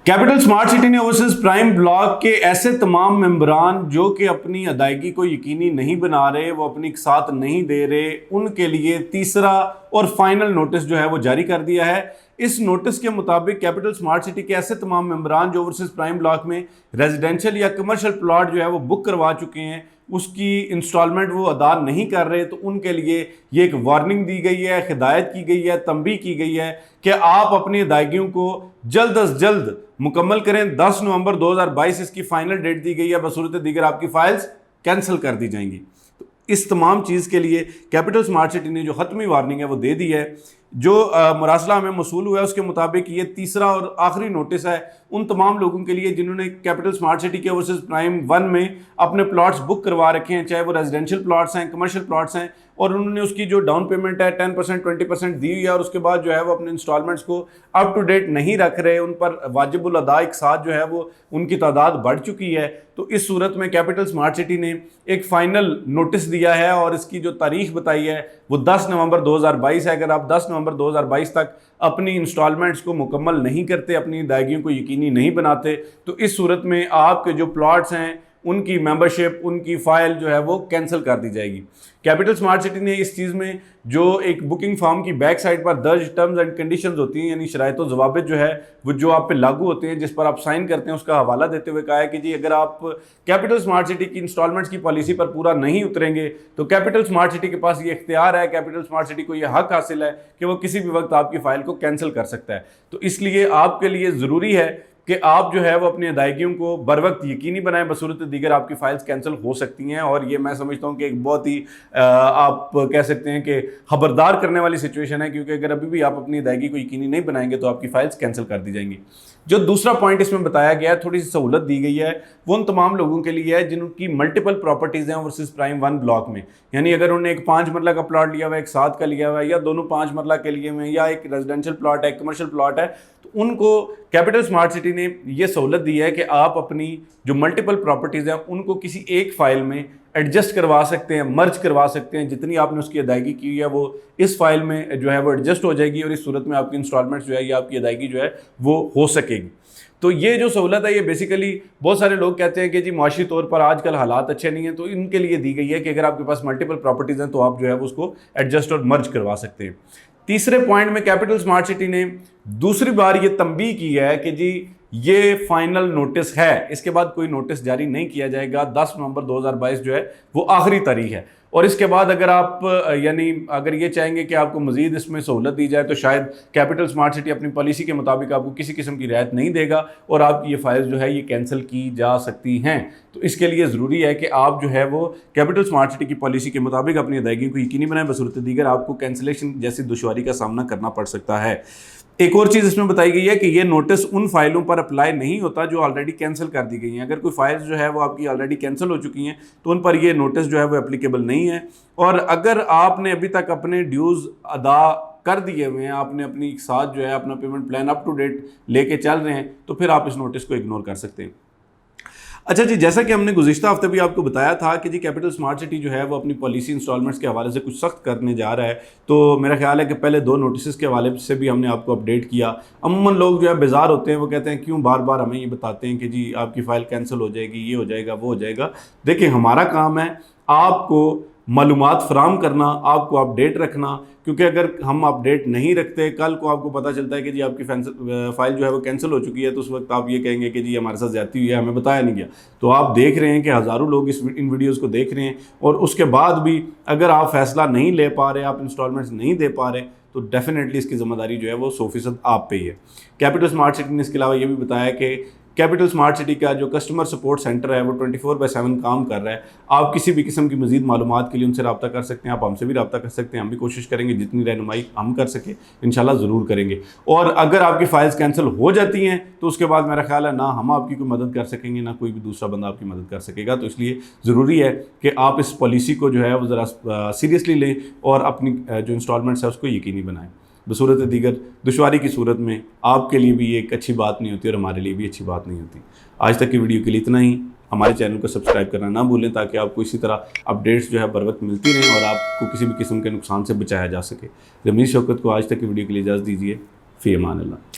Capital smart city ने overseas prime block के ऐसे तमाम मेंबरान जो कि अपनी अदायगी को यकीनी नहीं बना रहे, वो अपनी साथ नहीं दे रहे, उनके लिए तीसरा और फाइनल नोटिस जो है वो जारी कर दिया है। इस नोटिस के मुताबिक कैपिटल स्मार्ट सिटी के ऐसे तमाम मेंबरान जो ओवरसीज प्राइम ब्लॉक में रेजिडेंशियल या कमर्शियल प्लॉट जो है वो बुक करवा चुके हैं, उसकी इंस्टॉलमेंट वो अदा नहीं कर रहे, तो उनके लिए ये एक वार्निंग दी गई है, हिदायत की गई है, तंबीह की गई है कि आप अपनी अदायगियों को जल्द अज जल्द मुकम्मल करें। 10 नवंबर 2022 इसकी फाइनल डेट दी गई है, बसूरत दीगर आपकी फाइल्स कैंसिल कर दी जाएंगी। तो इस तमाम चीज़ के लिए कैपिटल स्मार्ट सिटी ने जो ख़त्मी वार्निंग है वो दे दी है। जो मरासला हमें मसूल हुआ है उसके मुताबिक ये तीसरा और आखिरी नोटिस है उन तमाम लोगों के लिए जिन्होंने कैपिटल स्मार्ट सिटी के ओवरसीज प्राइम 1 में अपने प्लॉट्स बुक करवा रखे हैं, चाहे वो रेजिडेंशियल प्लॉट्स हैं, कमर्शियल प्लॉट्स हैं, और उन्होंने उसकी जो डाउन पेमेंट है 10% 20% दी हुई है, और उसके बाद जो है वो अपने इंस्टॉलमेंट्स को अप टू डेट नहीं रख रहे, उन पर वाजिबुल अदा एक साथ जो है वो उनकी तादाद बढ़ चुकी है। तो इस सूरत में कैपिटल स्मार्ट सिटी ने एक फ़ाइनल नोटिस दिया है और इसकी जो तारीख बताई है वो 10 नवंबर 2022 है। अगर आप 10 नवंबर 2022 तक अपनी इंस्टॉलमेंट्स को मुकम्मल नहीं करते, अपनी अदायगियों को यकीनी नहीं बनाते, तो इस सूरत में आपके जो प्लॉट्स हैं उनकी मेंबरशिप, उनकी फ़ाइल जो है वो कैंसिल कर दी जाएगी। कैपिटल स्मार्ट सिटी ने इस चीज़ में जो एक बुकिंग फॉर्म की बैक साइड पर दर्ज टर्म्स एंड कंडीशंस होती हैं, यानी शराइत व ज़वाबित जो है वो जो आप पे लागू होते हैं, जिस पर आप साइन करते हैं, उसका हवाला देते हुए कहा है कि जी अगर आप कैपिटल स्मार्ट सिटी की इंस्टॉलमेंट्स की पॉलिसी पर पूरा नहीं उतरेंगे तो कैपिटल स्मार्ट सिटी के पास ये इख्तियार है, कैपिटल स्मार्ट सिटी को ये हक हासिल है कि वो किसी भी वक्त आपकी फ़ाइल को कैंसिल कर सकता है। तो इसलिए आपके लिए ज़रूरी है कि आप जो है वो अपनी अदायगियों को बर वक्त यकीनी बनाएं, बसूरत दीगर आपकी फ़ाइल्स कैंसिल हो सकती हैं। और ये मैं समझता हूँ कि एक बहुत ही आप कह सकते हैं कि खबरदार करने वाली सिचुएशन है, क्योंकि अगर अभी भी आप अपनी अदायगी को यकीनी नहीं बनाएंगे तो आपकी फ़ाइल्स कैंसिल कर दी जाएंगी। जो दूसरा पॉइंट इसमें बताया गया है, थोड़ी सी सहूलत दी गई है, वो उन तमाम लोगों के लिए है जिनकी मल्टीपल प्रॉपर्टीज़ हैं ओवरसीज प्राइम 1 ब्लॉक में। यानी अगर उन्होंने एक 5 मरला का प्लॉट लिया हुआ है, एक 7 का लिया हुआ है, या दोनों 5 मरला के लिए हुए हैं, या एक रेजिडेंशियल प्लॉट है, कमर्शियल प्लॉट है, तो उनको कैपिटल स्मार्ट सिटी ने ये सहूलत दी है कि आप अपनी जो मल्टीपल प्रॉपर्टीज़ हैं उनको किसी एक फ़ाइल में एडजस्ट करवा सकते हैं, मर्ज करवा सकते हैं। जितनी आपने उसकी अदायगी की है वो इस फाइल में जो है वो एडजस्ट हो जाएगी, और इस सूरत में आपकी इंस्टॉलमेंट्स जो है या आपकी अदायगी जो है वो हो सकेगी। तो ये जो सहूलत है ये बेसिकली बहुत सारे लोग कहते हैं कि जी मुआशी तौर पर आजकल हालात अच्छे नहीं हैं, तो इनके लिए दी गई है कि अगर आपके पास मल्टीपल प्रॉपर्टीज़ हैं तो आप जो है वो उसको एडजस्ट और मर्ज करवा सकते हैं। तीसरे पॉइंट में कैपिटल स्मार्ट सिटी ने दूसरी बार ये तंबीह की है कि जी ये फाइनल नोटिस है, इसके बाद कोई नोटिस जारी नहीं किया जाएगा। 10 नवंबर 2022 जो है वो आखिरी तारीख है, और इसके बाद अगर आप यानी अगर ये चाहेंगे कि आपको मज़ीद इसमें सहूलत दी जाए तो शायद कैपिटल स्मार्ट सिटी अपनी पॉलिसी के मुताबिक आपको किसी किस्म की रियायत नहीं देगा और आपकी ये फाइल जो है ये कैंसिल की जा सकती हैं। तो इसके लिए ज़रूरी है कि आप जो है वो कैपिटल स्मार्ट सिटी की पॉलिसी के मुताबिक अपनी अदायगी को यकीनी बनाएं, बसूरत दीगर आपको कैंसिलेशन जैसी दुश्वारी का सामना करना पड़ सकता है। एक और चीज़ इसमें बताई गई है कि ये नोटिस उन फाइलों पर अप्लाई नहीं होता जो ऑलरेडी कैंसिल कर दी गई हैं। अगर कोई फाइल्स जो है वो आपकी ऑलरेडी कैंसिल हो चुकी हैं तो उन पर ये नोटिस जो है वो एप्लीकेबल नहीं है। और अगर आपने अभी तक अपने ड्यूज़ अदा कर दिए हुए हैं, आपने अपनी साथ जो है अपना payment plan up to date लेके चल रहे हैं, तो फिर आप इस नोटिस को इग्नोर कर सकते हैं। अच्छा जी, जैसा कि हमने गुज़िश्ता हफ्ते भी आपको बताया था कि जी कैपिटल स्मार्ट सिटी जो है वो अपनी पॉलिसी इंस्टॉलमेंट्स के हवाले से कुछ सख्त करने जा रहा है, तो मेरा ख्याल है कि पहले 2 नोटिस के हवाले से भी हमने आपको अपडेट किया। अमूमन लोग जो है बेजार होते हैं, वो कहते हैं क्यों बार बार हमें ये बताते हैं कि जी आपकी फ़ाइल कैंसिल हो जाएगी, ये हो जाएगा, वो हो जाएगा। देखिए, हमारा काम है आपको मालूमात फराम करना, आपको अपडेट रखना, क्योंकि अगर हम अपडेट नहीं रखते, कल को आपको पता चलता है कि जी आपकी फ़ाइल जो है वो कैंसिल हो चुकी है, तो उस वक्त आप ये कहेंगे कि जी हमारे साथ ज़्यादती हुई है, हमें बताया नहीं गया। तो आप देख रहे हैं कि हज़ारों लोग इन वीडियोज़ को देख रहे हैं, और उसके बाद भी अगर आप फ़ैसला नहीं ले पा रहे, आप इंस्टॉलमेंट्स नहीं दे पा रहे, तो डेफिनेटली इसकी ज़िम्मेदारी जो है वो 100% आप पे ही है। कैपिटल स्मार्ट सिटी ने इसके अलावा ये भी बताया कि कैपिटल स्मार्ट सिटी का जो कस्टमर सपोर्ट सेंटर है वो 24/7 काम कर रहा है। आप किसी भी किस्म की मज़ीद मालूमात के लिए उनसे रब्ता कर सकते हैं, आप हमसे भी रब्ता कर सकते हैं। हम भी कोशिश करेंगे जितनी रहनुमाई हम कर सके इंशाल्लाह ज़रूर करेंगे। और अगर आपकी फ़ाइल्स कैंसिल हो जाती हैं तो उसके बाद मेरा ख्याल है ना हम आपकी कोई मदद कर सकेंगे, ना कोई भी दूसरा बंदा आपकी मदद कर सकेगा। तो इसलिए ज़रूरी है कि आप इस पॉलिसी को जो है वो ज़रा सीरियसली लें और अपनी जो इंस्टॉलमेंट्स है उसको यकीनी बनाएँ। बसूरत दीगर दुश्वारी की सूरत में आपके लिए भी ये एक अच्छी बात नहीं होती और हमारे लिए भी अच्छी बात नहीं होती। आज तक की वीडियो के लिए इतना ही। हमारे चैनल को सब्सक्राइब करना ना भूलें ताकि आपको इसी तरह अपडेट्स जो है बर वक्त मिलती रहें और आपको किसी भी किस्म के नुकसान से बचाया जा सके। रमीज़ शौकत को आज तक की वीडियो के लिए इजाज़त दीजिए। फ़ी अमान अल्लाह।